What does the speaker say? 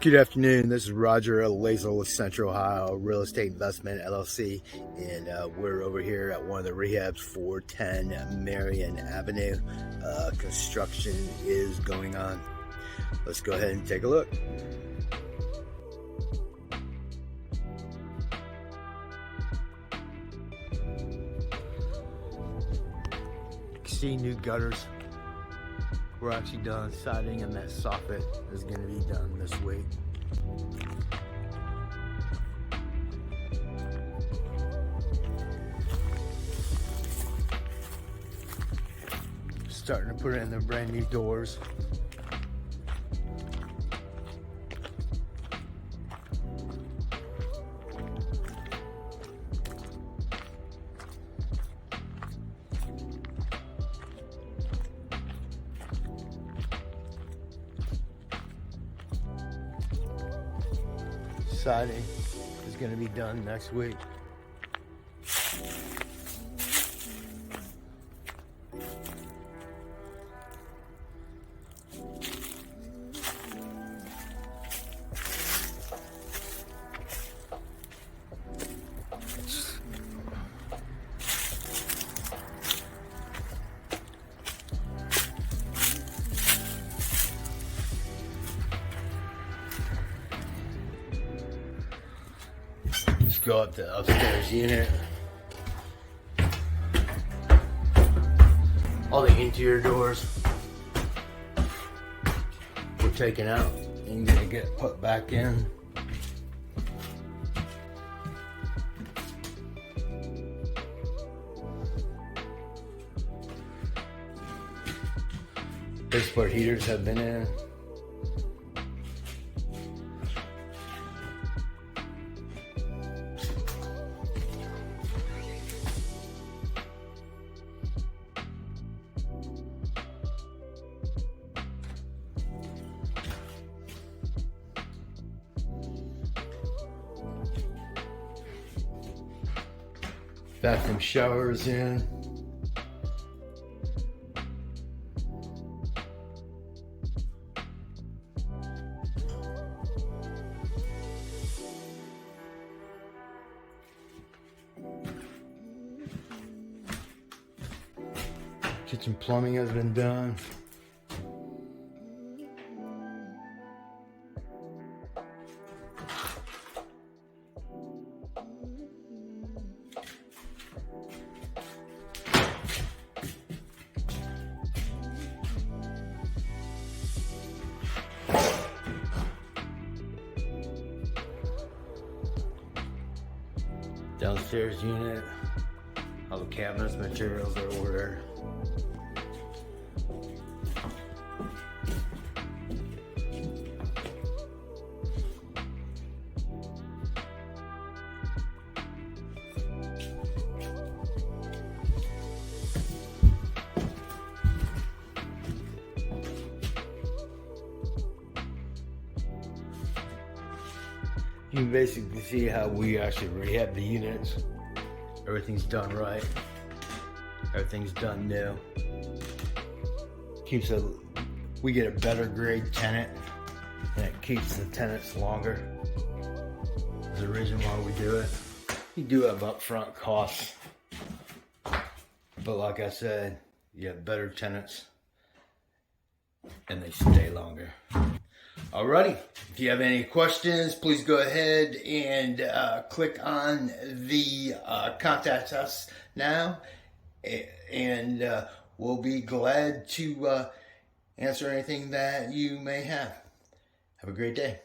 Good afternoon. This is Roger Lazel with Central Ohio Real Estate Investment LLC, and we're over here at one of the rehabs, 410 Marian Avenue. Construction is going on. Let's go ahead and take a look. You can see new gutters. We're actually done siding, and that soffit is going to be done this week. Starting to put in the brand new doors. Siding is going to be done next week. Let's go up the upstairs unit. All the interior doors were taken out and gonna get put back in. Baseboard heaters have been in. Bathroom showers in. Kitchen plumbing has been done. Downstairs unit, all the cabinets, materials are ordered. You can basically see how we actually rehab the units. Everything's done right. Everything's done new. We get a better grade tenant, and it keeps the tenants longer. There's the reason why we do it. You do have upfront costs, but like I said, you have better tenants and they stay longer. Alrighty, if you have any questions, please go ahead and click on the contact us now, and we'll be glad to answer anything that you may have. Have a great day.